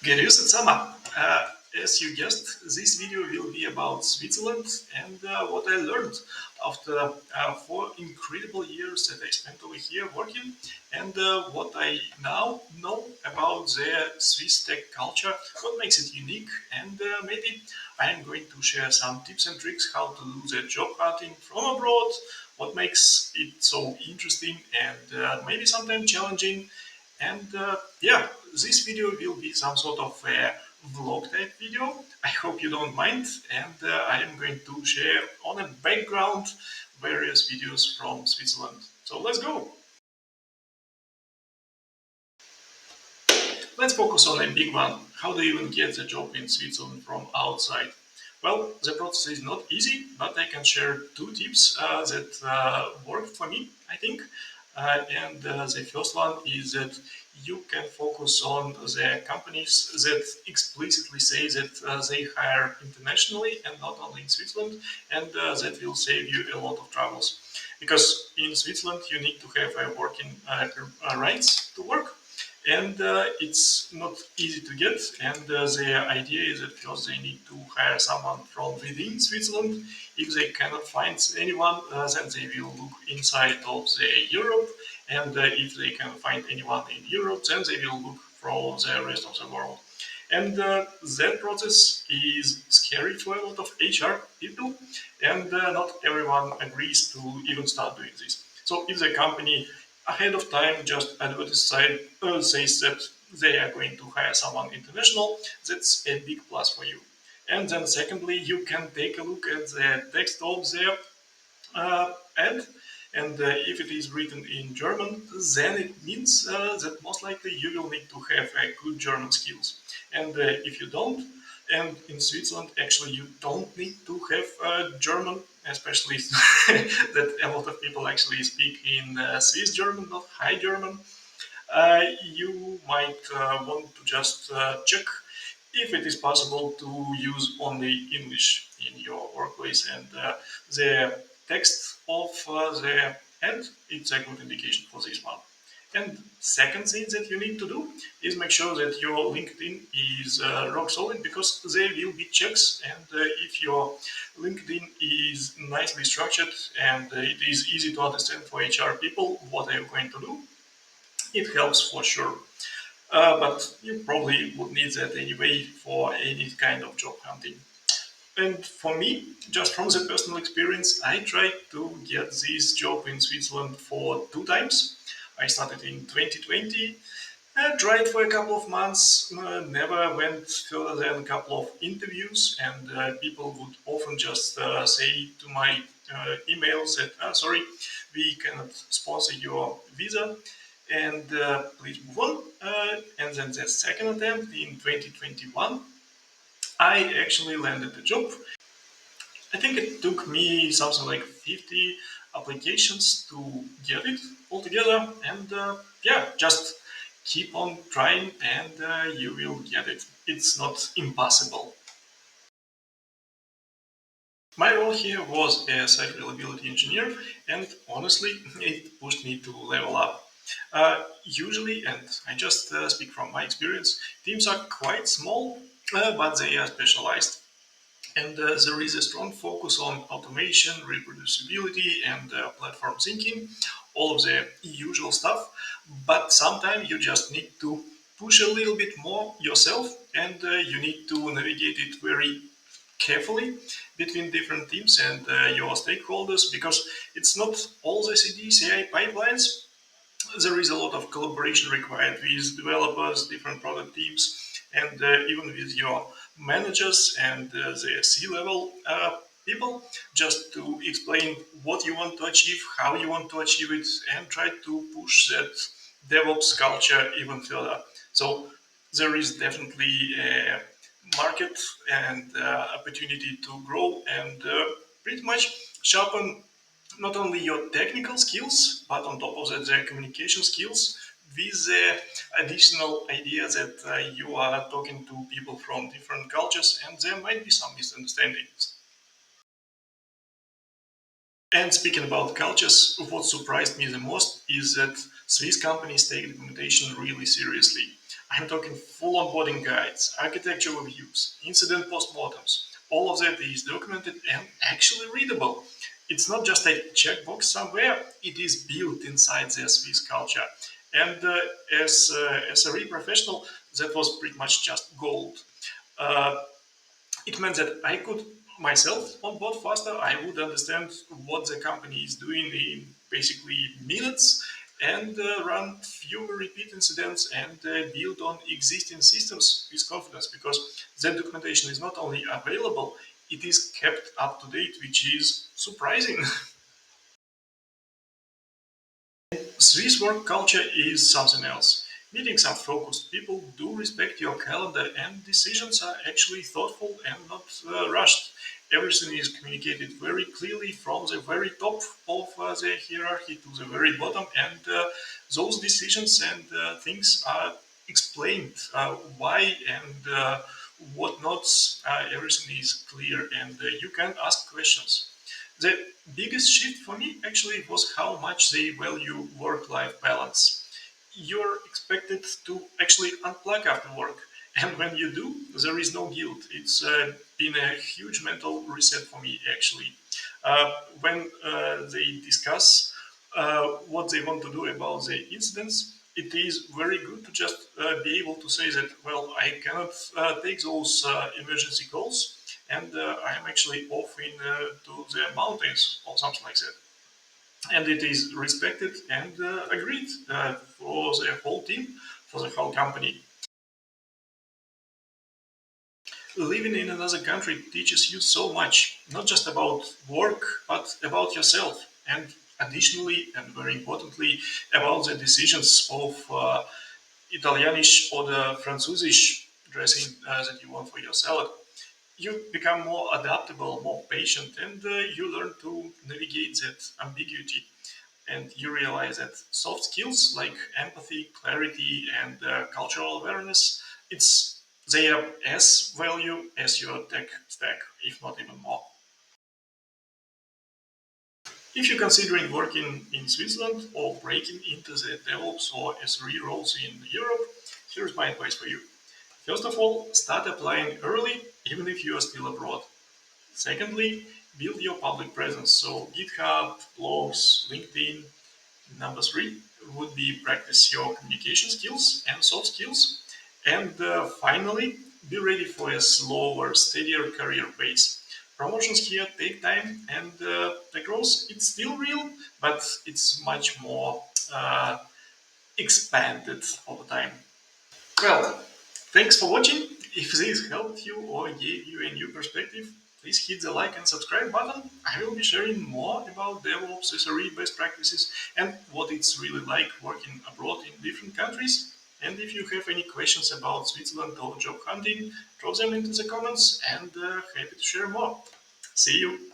Grüße zusammen. As you guessed, this video will be about Switzerland and what I learned after 4 incredible years that I spent over here working, and what I now know about the Swiss tech culture, what makes it unique, and maybe I am going to share some tips and tricks how to do the job hunting from abroad, what makes it so interesting and maybe sometimes challenging. And yeah, this video will be some sort of a vlog type video. I hope you don't mind. And I am going to share on a background various videos from Switzerland. So let's go. Let's focus on a big one. How do you even get a job in Switzerland from outside? Well, the process is not easy, but I can share two tips that worked for me, I think. And the first one is that you can focus on the companies that explicitly say that they hire internationally and not only in Switzerland, and that will save you a lot of troubles. Because in Switzerland, you need to have a working rights to work, and it's not easy to get. And the idea is that first they need to hire someone from within Switzerland. If they cannot find anyone, then they will look inside of the Europe. And if they can find anyone in Europe, then they will look for the rest of the world. And that process is scary for a lot of HR people, and not everyone agrees to even start doing this. So if the company ahead of time just says that they are going to hire someone international, that's a big plus for you. And then secondly, you can take a look at the text of their ad, and if it is written in German, then it means that most likely you will need to have good German skills. And if you don't, and in Switzerland, actually, you don't need to have German, especially that a lot of people actually speak in Swiss German, not High German. You might want to just check if it is possible to use only English in your workplace, and the text of the ad, it's a good indication for this one. And second thing that you need to do is make sure that your LinkedIn is rock solid, because there will be checks, and if your LinkedIn is nicely structured and it is easy to understand for HR people what are you going to do, it helps for sure. But you probably would need that anyway for any kind of job hunting. And for me, just from the personal experience, I tried to get this job in Switzerland for 2 times. I started in 2020, tried for a couple of months, never went further than a couple of interviews, and people would often just say to my emails that, sorry, we cannot sponsor your visa, and please move on. And then the second attempt in 2021, I actually landed the job. I think it took me something like 50 applications to get it altogether, and yeah, just keep on trying and you will get it. It's not impossible. My role here was a site reliability engineer, and honestly, it pushed me to level up. Usually, and I just speak from my experience, teams are quite small, but they are specialized. And there is a strong focus on automation, reproducibility, and platform thinking, all of the usual stuff. But sometimes you just need to push a little bit more yourself, and you need to navigate it very carefully between different teams and your stakeholders, because it's not all the CD CI pipelines. There is a lot of collaboration required with developers, different product teams, and even with your managers and the C-level people, just to explain what you want to achieve, how you want to achieve it, and try to push that DevOps culture even further. So there is definitely a market and opportunity to grow and pretty much sharpen not only your technical skills, but on top of that, the communication skills, with the additional idea that you are talking to people from different cultures and there might be some misunderstandings. And speaking about cultures, what surprised me the most is that Swiss companies take documentation really seriously. I'm talking full onboarding guides, architecture reviews, incident postmortems. All of that is documented and actually readable. It's not just a checkbox somewhere, it is built inside the Swiss culture. And as SRE professional, that was pretty much just gold. Uh, it meant that I could myself onboard faster. I would understand what the company is doing in basically minutes and run fewer repeat incidents and build on existing systems with confidence because that documentation is not only available, it is kept up to date, which is surprising. Swiss work culture is something else. Meetings are focused, people do respect your calendar, and decisions are actually thoughtful and not rushed. Everything is communicated very clearly from the very top of the hierarchy to the very bottom, and those decisions and things are explained why and whatnots. Everything is clear, and you can ask questions. The biggest shift for me actually was how much they value work life balance. You're expected to actually unplug after work. And when you do, there is no guilt. It's been a huge mental reset for me, actually. When they discuss what they want to do about the incidents, it is very good to just be able to say that, well, I cannot take those emergency calls and I am actually off to the mountains or something like that. And it is respected and agreed for the whole team, for the whole company. Living in another country teaches you so much, not just about work, but about yourself. And additionally, and very importantly, about the decisions of Italianish or the Französisch dressing that you want for your salad. You become more adaptable, more patient, and you learn to navigate that ambiguity. And you realize that soft skills like empathy, clarity, and cultural awareness, it's they are as value as your tech stack, if not even more. If you're considering working in Switzerland or breaking into the DevOps or SRE roles in Europe, here's my advice for you. First of all, start applying early, even if you are still abroad. Secondly, build your public presence. So GitHub, blogs, LinkedIn. Number three would be practice your communication skills and soft skills. And finally, be ready for a slower, steadier career pace. Promotions here take time, and the growth it's still real, but it's much more expanded over time. Well, thanks for watching. If this helped you or gave you a new perspective, please hit the like and subscribe button. I will be sharing more about DevOps, SRE best practices, and what it's really like working abroad in different countries. And if you have any questions about Switzerland or job hunting, drop them into the comments and happy to share more. See you!